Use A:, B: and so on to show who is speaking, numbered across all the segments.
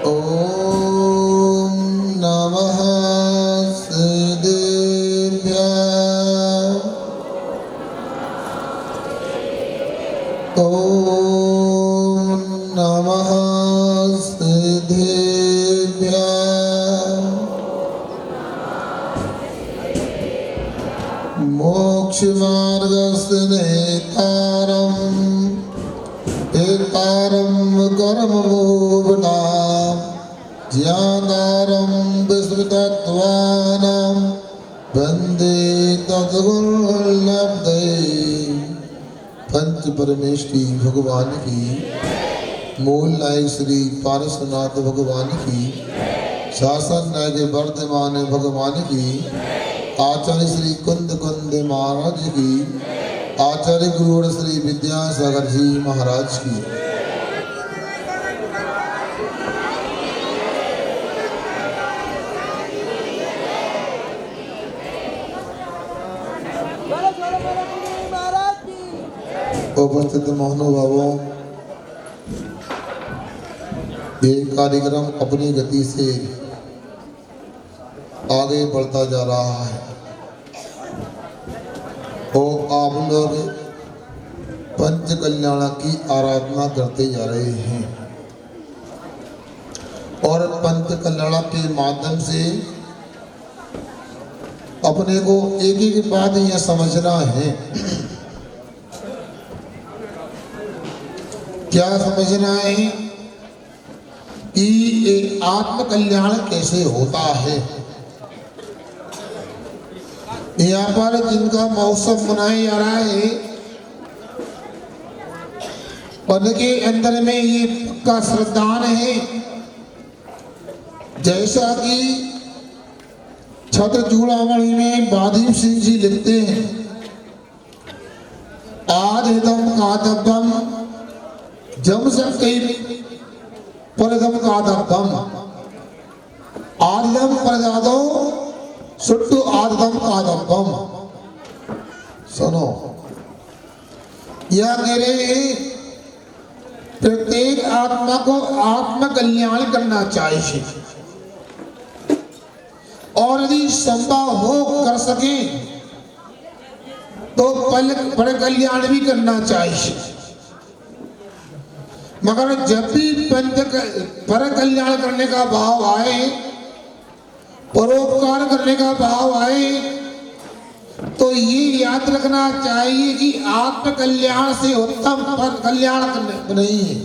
A: ओम नमः सिद्धेभ्यः। ओम नमः सिद्धेभ्यः। मोक्षमार्गस्य नेतारम् एकारं कर्मभुवनां ज्ञानारं विस्मृतत्वानां वन्दे तद्गुणलब्धे। पंच परमेष्टि भगवान की, मूल नायक श्री पार्श्वनाथ भगवान की, शासन नायक वर्धमान भगवान की, आचार्य श्री कुंद कुंद महाराज की, आचार्य गुरु श्री विद्यासागर जी महाराज की। उपस्थित महानुभावों, ये कार्यक्रम अपनी गति से आगे बढ़ता जा रहा है और आप लोग पंच कल्याण की आराधना करते जा रहे हैं और पंच कल्याण के माध्यम से अपने को एक एक बात यह समझना है। क्या समझना है कि ये आत्म कल्याण कैसे होता है। यहाँ पर जिनका महोत्सव मनाया जा रहा है उनके अंदर में ये पक्का श्रद्धान है, जैसा कि छत्र चूड़ामणि में बादीप सिंह जी लिखते हैं, आदिदम कादब्बम जम सकते परदम कादब्बम आदिदम परदादो सुट्टू आदिदम कादब्बम। सुनो, यह कह रहे हैं प्रत्येक आत्मा को आत्म कल्याण करना चाहिए और यदि संभव हो कर सके तो पर कल्याण भी करना चाहिए। मगर जब भी पर कल्याण करने का भाव आए, परोपकार करने का भाव आए, तो ये याद रखना चाहिए कि आत्म कल्याण से उत्तम पर कल्याण नहीं है।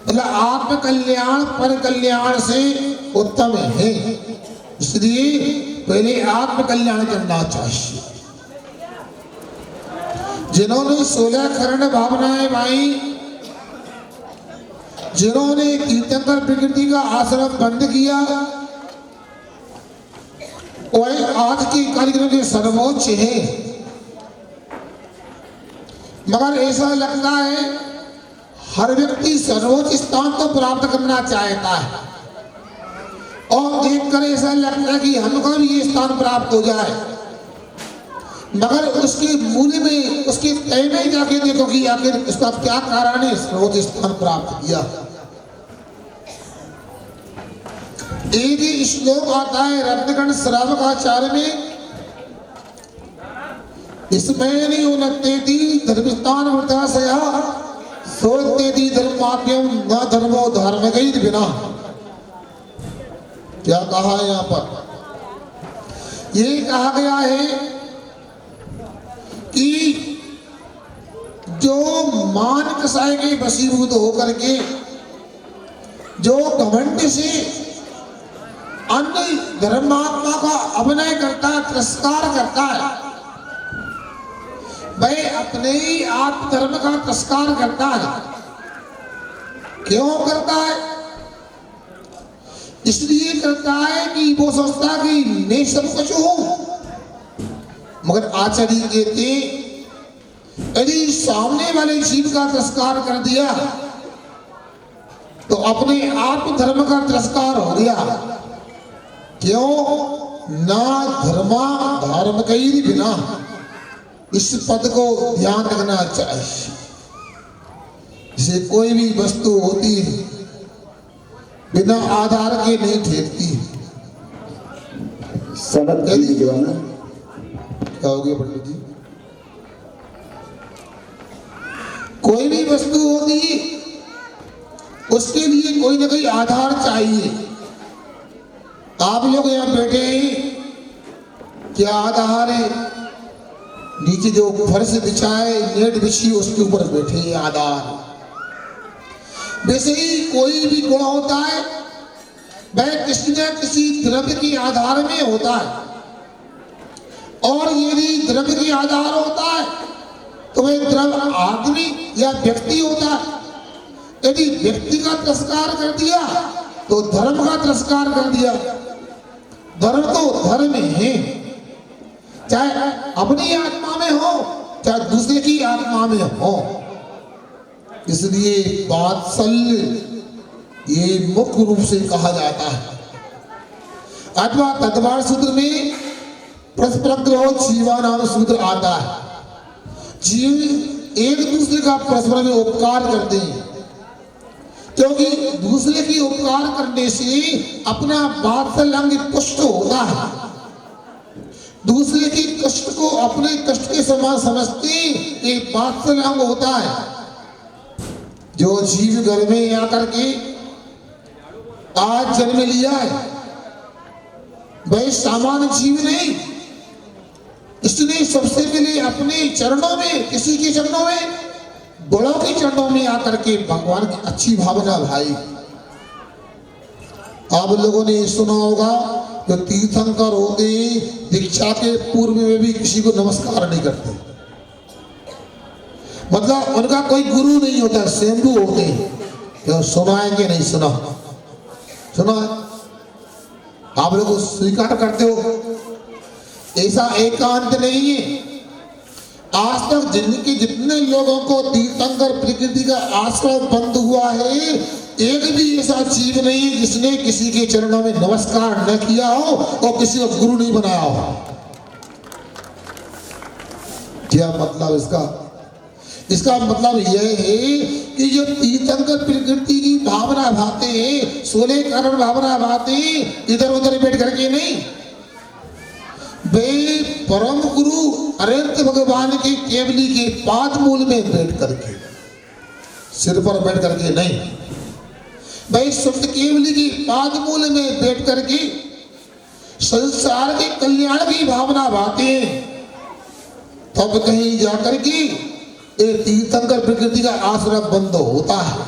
A: मतलब आत्म कल्याण पर कल्याण से उत्तम है, इसलिए पहले आत्म कल्याण करना चाहिए। जिन्होंने 16 खरण भावनाएं भाई, जिन्होंने तीर्थंकर प्रकृति का आश्रम बंद किया, वह आज के कार्यक्रम के सर्वोच्च है। मगर ऐसा लगता है हर व्यक्ति सर्वोच्च स्थान तो प्राप्त करना चाहता है और देखकर ऐसा लगता है कि हमको भी ये स्थान प्राप्त हो जाए, मगर उसके मूल में, उसके तय में जाके देखो कि आखिर इसका क्या कारण है सर्वोच्च स्थान प्राप्त किया। एक ही श्लोक आता है रत्नगण श्रावकाचार्य में, इसमें नहीं उन्नते थी धर्मस्थान वृताशया सोचते थी धर्माद्यम न धर्मो धर्म गई बिना। क्या कहा है यहाँ पर? ये कहा गया है कि जो मान कसाय के वशीभूत होकर के जो घमंड से अन्य धर्मात्मा का अभिनय करता है, तिरस्कार करता है, वह अपने ही आत्म धर्म का तिरस्कार करता है। क्यों करता है? इसलिए करता है कि वो सोचता कि मैं सब कुछ हूं। मगर आचार्य कहते यदि सामने वाले जीव का तिरस्कार कर दिया तो अपने आत्म धर्म का तिरस्कार हो गया। क्यों? ना धर्मा धर्म कई बिना। इस पद को ध्यान रखना चाहिए। जैसे कोई भी वस्तु होती है, बिना आधार के नहीं ठेकती।
B: सनद जी दीवाना
A: क्या हो गया पंडित जी? कोई भी वस्तु होती उसके लिए कोई ना कोई आधार चाहिए। आप लोग यहाँ बैठे हैं, क्या आधार है? नीचे जो फर्श बिछाए, नेट बिछी, उसके ऊपर बैठे हैं, आधार। वैसे ही कोई भी गुण होता है वह किसी न किसी द्रव्य के आधार में होता है, और यदि द्रव्य के आधार होता है तो वह द्रव्य आदमी या व्यक्ति होता है। यदि व्यक्ति का तिरस्कार कर दिया तो धर्म का तिरस्कार कर दिया। धर्म तो धर्म है, चाहे अपनी आत्मा में हो चाहे दूसरे की आत्मा में हो। इसलिए वात्सल्य ये मुख्य रूप से कहा जाता है। अथवा तद्वार सूत्र में परस्पर जीवा नाम सूत्र आता है। जीव एक दूसरे का परस्पर में उपकार करते हैं, क्योंकि दूसरे की उपकार करने से अपना वात्सल्य अंग पुष्ट होता है। दूसरे के कष्ट को अपने कष्ट के समान समझते एक वात्सल्य अंग होता है। जो जीव घर में आकर के आज जन्म लिया है वह सामान्य जीव नहीं। इसने सबसे पहले अपने चरणों में, किसी के चरणों में, बड़ों के चरणों में आकर के भगवान की अच्छी भावना भाई। आप लोगों ने सुना होगा जो तीर्थंकर होते दीक्षा के पूर्व में भी किसी को नमस्कार नहीं करते, मतलब उनका कोई गुरु नहीं होता, स्वयंभू होते हैं। सुनाएंगे नहीं सुना सुना आप लोग स्वीकार करते हो, ऐसा एकांत नहीं है। आज तक जिनके जितने लोगों को तीर्थंकर प्रकृति का आश्रय बंद हुआ है, एक भी ऐसा जीव नहीं है जिसने किसी के चरणों में नमस्कार न किया हो और किसी को गुरु नहीं बनाया हो। क्या मतलब इसका? इसका मतलब यह है कि जो तीर्थंकर प्रकृति की भावना भाते हैं, 16 कारण भावना भाते हैं, इधर उधर बैठ करके नहीं, वे परम गुरु अनंत भगवान के केवली के पाद मूल में बैठ करके, सिर पर बैठ करके नहीं, भाई शुद्ध केवली की पाद मूल में बैठ करके संसार के कल्याण की भावना भाते हैं। तब कहीं जाकर के एक तीर्थंकर प्रकृति का आश्रय बंद होता है,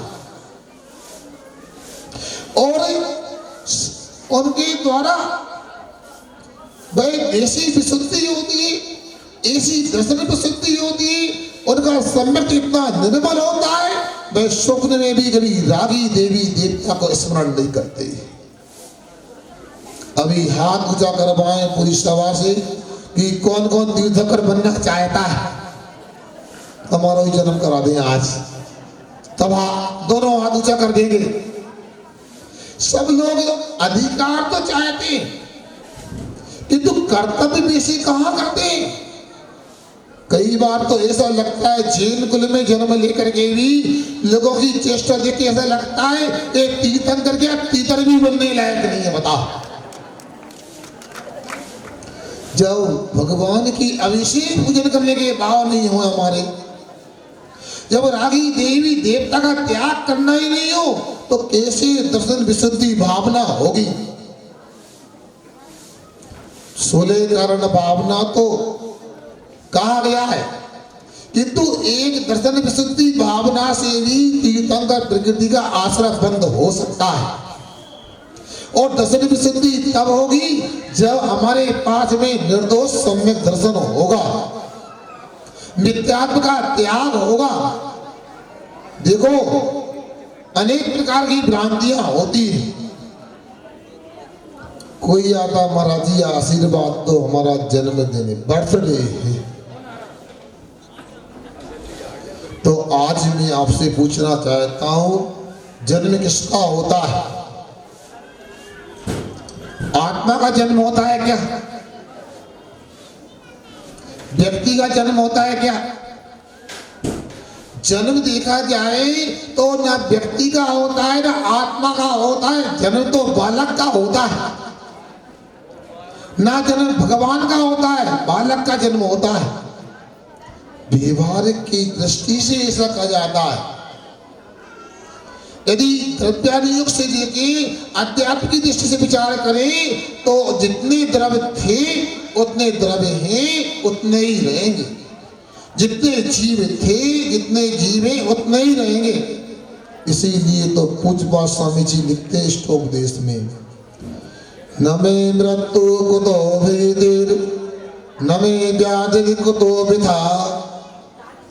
A: और उनके द्वारा वह ऐसी विशुद्धि होती है, ऐसी दर्शन विशुद्धि होती है, उनका सम्यक इतना निर्मल होता है वह स्वप्न में भी कभी रागी देवी देवता को स्मरण नहीं करते। अभी हाथ ऊंचा करवाएं पूरी सभा से कि कौन कौन तीर्थंकर बनना चाहता है, हमारा ही जन्म करा दें आज। तब दोनों हाथ ऊंचा कर देंगे। सब लोग अधिकार तो चाहते हैं किंतु कर्तव्य बेसी कहां करते हैं। कई बार तो ऐसा लगता है जैन कुल में जन्म लेकर के भी लोगों की चेष्टा देख के ऐसा लगता है एक तीर्थंकर क्या तीतर भी बनने लायक नहीं है। बताओ, जब भगवान की अभिषेक पूजन करने के भाव नहीं हो हमारे, जब रागी देवी देवता का त्याग करना ही नहीं हो तो कैसे दर्शन विशुद्धि भावना होगी। 16 कारण भावना तो कहा गया है, किंतु एक दर्शन विशुद्धि भावना से भी तीर्थंकर प्रकृति का आश्रय बंद हो सकता है। और दर्शन विशुद्धि तब होगी जब हमारे पास में निर्दोष सम्यक दर्शन होगा, मिथ्यात्व का त्याग होगा। देखो अनेक प्रकार की भ्रांतियां होती हैं। कोई आता महाराज जी आशीर्वाद तो हमारा जन्मदिन बर्थडे है, तो आज मैं आपसे पूछना चाहता हूं जन्म किसका होता है? आत्मा का जन्म होता है क्या? व्यक्ति का जन्म होता है क्या? जन्म देखा जाए तो ना व्यक्ति का होता है ना आत्मा का होता है, जन्म तो बालक का होता है। ना जन्म भगवान का होता है, बालक का जन्म होता है। व्यवहारिक की दृष्टि से ऐसा कहा जाता है। यदि द्रव्यादि योग से लेके अध्यात्म की दृष्टि से विचार करें तो जितने द्रव्य थे उतने द्रव्य हैं, उतने ही रहेंगे। जितने जीव थे, जितने जीव हैं, उतने ही रहेंगे। इसीलिए तो पूज्य स्वामी जी लिखते हैं इष्टोपदेश में, न मे मृत्यु कुतो भेदिर न मे व्याधि कुतो वृथा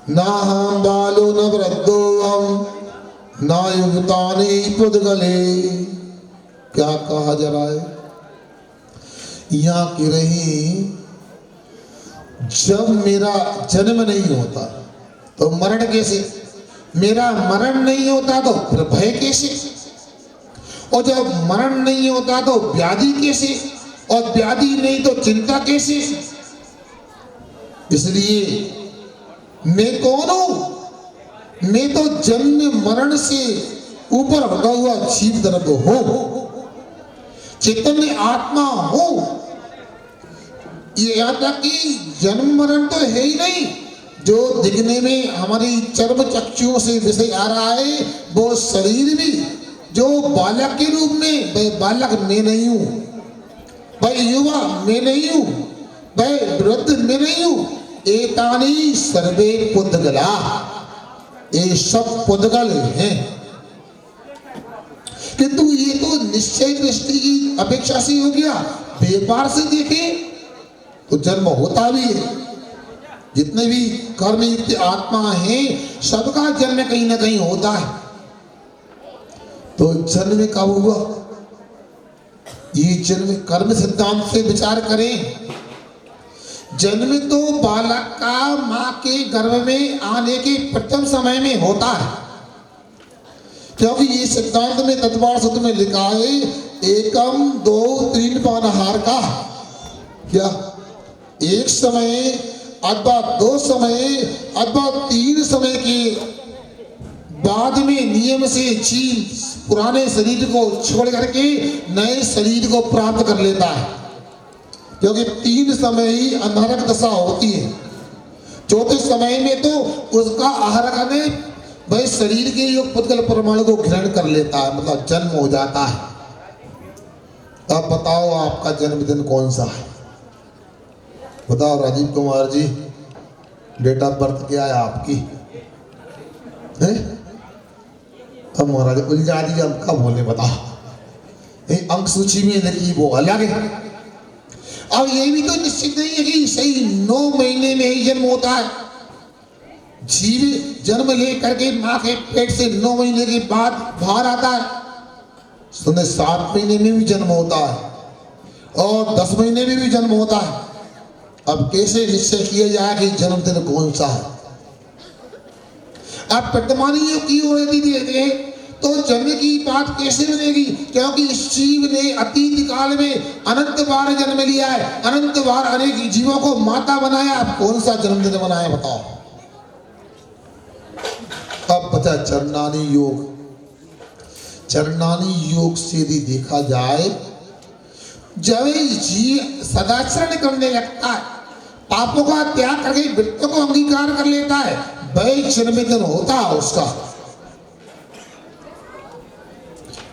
A: न हम बालो न वृद्धो हम न युवतानि पुद्गले। क्या कहा जा रहा है यहाँ की रही, जब मेरा जन्म नहीं होता तो मरण कैसे, मेरा मरण नहीं होता तो फिर भय कैसे, और जब मरण नहीं होता तो व्याधि कैसे, और व्याधि नहीं तो चिंता कैसे। इसलिए मैं कौन हूं, मैं तो जन्म मरण से ऊपर हटा हुआ जीव द्रव्य हो, चैतन्य आत्मा हो। ये याद रखिए जन्म मरण तो है ही नहीं। जो दिखने में हमारी चर्म चक्षुओं से विषय आ रहा है वो शरीर भी जो बालक के रूप में, भाई बालक मैं नहीं हूं, भाई युवा मैं नहीं हूं, भाई वृद्ध मैं नहीं हूं। एतानी सर्वे पुद्गला, ये सब पुद्गल हैं। किंतु ये तो निश्चय दृष्टि की अपेक्षा से हो गया। व्यापार से देखें तो जन्म होता भी है। जितने भी कर्म युक्त आत्मा हैं सबका जन्म कहीं ना कहीं होता है। तो जन्म कब हुआ, ये जन्म कर्म सिद्धांत से विचार करें। जन्म तो बालक का मां के गर्भ में आने के प्रथम समय में होता है, क्योंकि ये सिद्धांत में तत्वार सूत्र में लिखा है एकम दो तीन पानहार का, क्या एक समय अथवा दो समय अथवा तीन समय के बाद में नियम से जीव पुराने शरीर को छोड़ करके नए शरीर को प्राप्त कर लेता है। क्योंकि तीन समय ही अंधारक दशा होती है। चौथे समय में तो उसका आहार करने भाई शरीर के योग पुद्गल परमाणु को ग्रहण कर लेता है, मतलब जन्म हो जाता है। अब बताओ आपका जन्मदिन कौन सा है, बताओ Rajiv Kumar ji, date of birth क्या है आपकी है? अब महाराज उलझा दिया, हम कब बोले बताओ। अंक सूची में लिखी वो अलग है। अब ये भी तो निश्चित नहीं है कि सही 9 महीने में ही जन्म होता है। जीव जन्म लेकर के माँ के पेट से 9 महीने के बाद बाहर आता है। सुने 7 महीने में भी जन्म होता है और 10 महीने में भी जन्म होता है। अब कैसे निश्चय किया जाए कि जन्मदिन कौन सा है? आप वर्तमानियों की ओर यदि देते हैं तो जन्म की बात कैसे बनेगी? क्योंकि इस जीव ने अतीत काल में अनंत बार जन्म लिया है, अनंत बार अनेक जीवों को माता बनाया। अब कौन सा जन्मदिन बनाया बताओ? अब बचा चरणानी योग। चरणानी योग से यदि देखा जाए, जब जीव सदाचरण करने लगता है, पापों का त्याग करके वृत्तों को अंगीकार कर लेता है, वही जन्मदिन होता है उसका।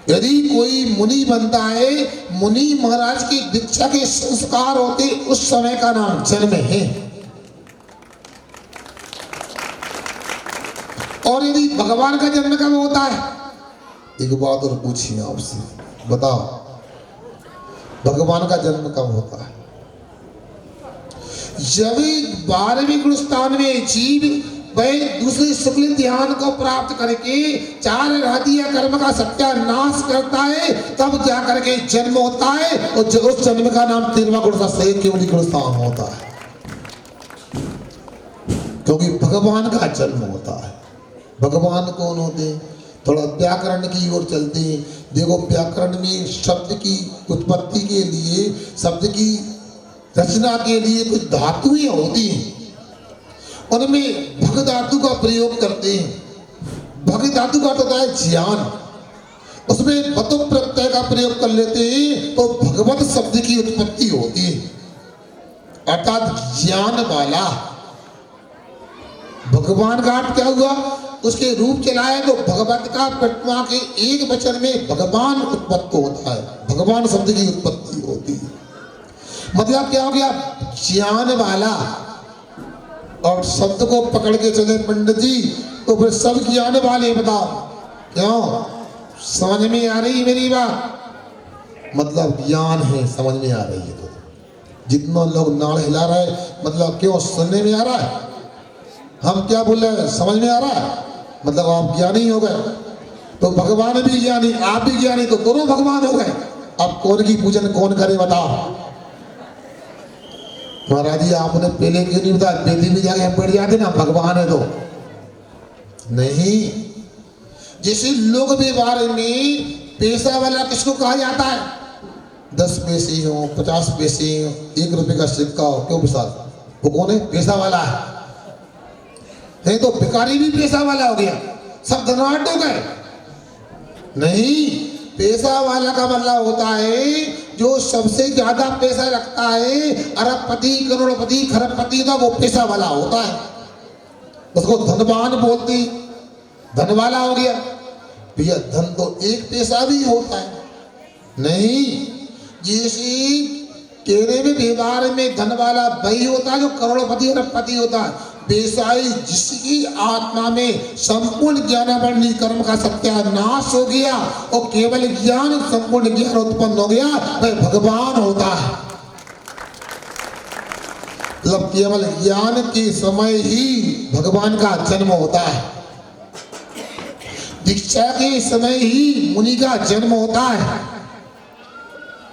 A: यदि कोई मुनि बनता है, मुनि महाराज की दीक्षा के संस्कार होते, उस समय का नाम जन्म है। और यदि भगवान का जन्म कब होता है? एक बात और पूछिए आपसे, बताओ भगवान का जन्म कब होता है? जब 12वें गुण स्थान में जीव वह दूसरे शुक्ल ध्यान को प्राप्त करके 4 राधिया कर्म का सत्यानाश करता है, तब जाकर के जन्म होता है। और उस जन्म का नाम 13वां गुण स्थान होता है, क्योंकि भगवान का जन्म होता है। भगवान कौन होते हैं? थोड़ा व्याकरण की ओर चलते हैं। देखो व्याकरण में शब्द की उत्पत्ति के लिए, शब्द की रचना के लिए कुछ धातुएं होती हैं, उनमें भग धातु का प्रयोग करते हैं। भग धातु का होता है ज्ञान, उसमें बतु प्रत्यय का प्रयोग कर लेते हैं तो भगवत शब्द की उत्पत्ति होती है, अर्थात ज्ञान वाला। भगवान का अर्थ क्या हुआ? उसके रूप चलाए तो भगवत का प्रतिमा के एक वचन में भगवान उत्पत्ति होता है, भगवान शब्द की उत्पत्ति होती है। मतलब क्या हो गया? ज्ञान वाला। और शब्द को पकड़ के चले पंडित जी तो फिर सब ज्ञान वाले, बताओ क्यों? समझ में आ रही मेरी बात? मतलब ज्ञान है, समझ में आ रही है। तो जितना लोग नाड़ हिला रहे, मतलब क्यों? सुनने में आ रहा है? हम क्या बोल रहे हैं, समझ में आ रहा है? मतलब आप ज्ञानी हो गए, तो भगवान भी ज्ञानी, आप भी ज्ञानी, तो दोनों भगवान हो गए। अब कौन की पूजन कौन करे, बताओ? महाराज जी आपने पहले क्यों नहीं बताया? बेदी में जाके हम बैठ जाते ना, भगवान है तो नहीं। जैसे लोग व्यवहार में पैसा वाला किसको कहा जाता है? 10 पैसे हो, 50 पैसे हो, 1 रुपए का सिक्का हो, क्यों विशाल? वो कौन है? पैसा वाला है। नहीं तो भिखारी भी पैसा वाला हो गया, सब धनवान हो गए? नहीं, पैसा वाला का मतलब होता है जो सबसे ज्यादा पैसा रखता है, अरबपति, करोड़पति, खरबपति, तो वो पैसा वाला होता है, उसको धनवान बोलती, धन वाला हो गया। भैया धन तो एक पैसा भी होता है नहीं। जैसे कहने में व्यवहार में धन वाला वही होता है जो करोड़पति अरबपति होता है। बेसाई जिसकी आत्मा में संपूर्ण ज्ञानावरणी कर्म का सत्यानाश हो गया और केवल ज्ञान, संपूर्ण ज्ञान उत्पन्न हो गया, वह भगवान होता है। मतलब केवल ज्ञान के समय ही भगवान का जन्म होता है, दीक्षा के समय ही मुनि का जन्म होता है।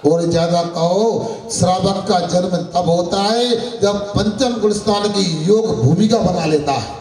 A: और ज्यादा कहो, श्रावक का जन्म तब होता है जब पंचम गुण स्थान की योग भूमिका बना लेता है।